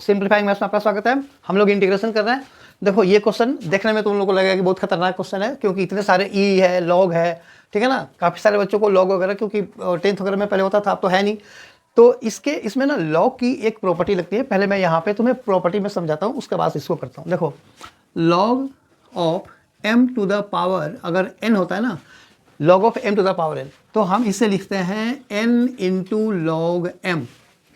Simplifying maths में आपका स्वागत है। हम लोग इंटीग्रेशन कर रहे हैं। देखो ये क्वेश्चन देखने में तुम लोगों को लगेगा कि बहुत खतरनाक क्वेश्चन है, क्योंकि इतने सारे ई है, लॉग है, ठीक है ना। काफ़ी सारे बच्चों को लॉग वगैरह, क्योंकि 10th वगैरह में पहले होता था, अब तो है नहीं। तो इसमें ना लॉग की एक प्रॉपर्टी लगती है। पहले मैं यहाँ पे तुम्हें प्रॉपर्टी में समझाता हूँ, उसके बाद इसको करता हूँ। देखो log of m to the power, अगर n होता है ना, log of m to the power n, तो हम इसे लिखते हैं n इंटू लॉग m,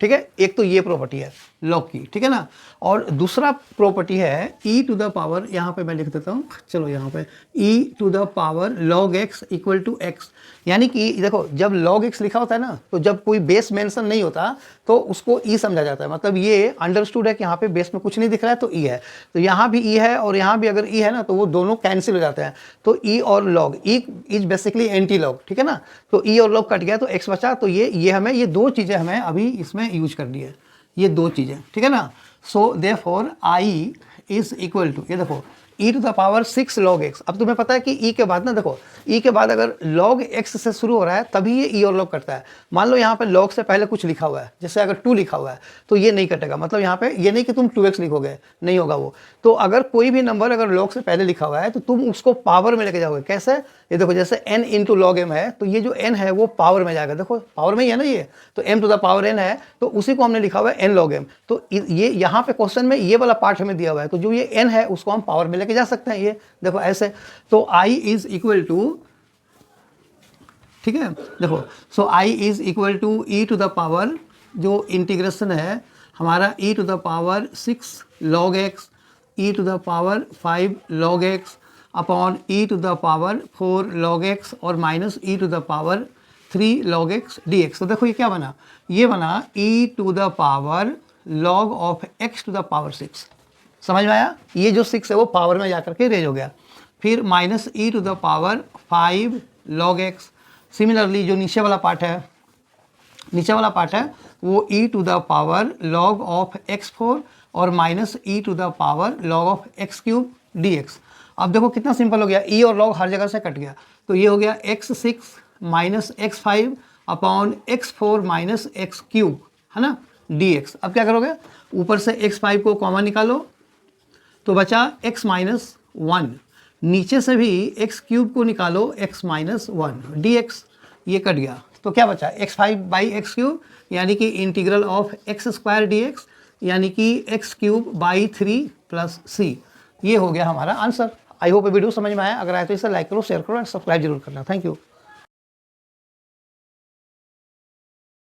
ठीक है। एक तो ये प्रॉपर्टी है लॉग की, ठीक है ना। और दूसरा प्रॉपर्टी है e टू द पावर, यहाँ पे मैं लिख देता हूँ, चलो यहाँ पे e to the power log x equal to x। यानी कि देखो जब log x लिखा होता है ना, तो जब कोई बेस मेंशन नहीं होता तो उसको e समझा जाता है। मतलब ये अंडरस्टूड है कि यहाँ पे बेस में कुछ नहीं दिख रहा है तो e है, तो यहाँ भी e है और यहाँ भी अगर e है ना, तो वो दोनों कैंसिल हो जाते हैं। तो e और log, e is basically anti log, ठीक है ना। तो e और log कट गया तो x बचा। तो ये हमें ये दो चीज़ें हमें अभी इसमें यूज करनी है, ये दो चीज़ें, ठीक है ना। So therefore i is equal to, ये देखो e to the power 6 log x। अब तुम्हें पता है कि e के बाद ना, देखो e के बाद अगर log x से शुरू हो रहा है तभी ये e और log कटता है। मान लो यहाँ पे log से पहले कुछ लिखा हुआ है, जैसे अगर 2 लिखा हुआ है तो ये नहीं कटेगा। मतलब यहाँ पे ये नहीं कि तुम 2x लिखोगे, नहीं होगा वो। तो अगर कोई भी नंबर अगर log से पहले लिखा हुआ है तो तुम उसको पावर में लेके जाओगे। कैसे? ये देखो जैसे n इंटू लॉग m है, तो ये जो n है वो पावर में जाएगा। देखो पावर में ही है ना ये, तो m to the power n है, तो उसी को हमने लिखा हुआ है n log m। तो ये यहाँ पे क्वेश्चन में ये वाला पार्ट हमें दिया हुआ है, तो जो ये n है उसको हम पावर में लेके जा सकते हैं। ये देखो ऐसे, तो i इज इक्वल टू, ठीक है, देखो so i is equal to e to the power, जो इंटीग्रेशन है हमारा e to the power 6 log x, e to the power 5 log x upon e to the power 4 log x और minus e to the power 3 log x dx। तो देखो ये क्या बना, ये बना e to the power log of x to the power 6। समझ में आया? ये जो 6 है वो पावर में जाकर के रेज हो गया। फिर minus e to the power 5 log x। Similarly जो नीचे वाला पार्ट है वो e to the power log of x4 और minus e to the power log of x³ dx। अब देखो कितना सिंपल हो गया, e और log हर जगह से कट गया, तो ये हो गया x6 minus x5 upon x4 minus x³ है ना dx। अब क्या करोगे, ऊपर से x5 को कॉमन निकालो तो बचा x माइनस 1, नीचे से भी x³ को निकालो x माइनस 1 dx। ये कट गया तो क्या बचा, x5 बाई x³ यानी कि इंटीग्रल ऑफ x² dx, यानी कि x³ बाई 3 प्लस c। ये हो गया हमारा आंसर। आई होप ये वीडियो समझ में आया। अगर आए तो इसे लाइक करो, शेयर करो और सब्सक्राइब जरूर करना। Thank you.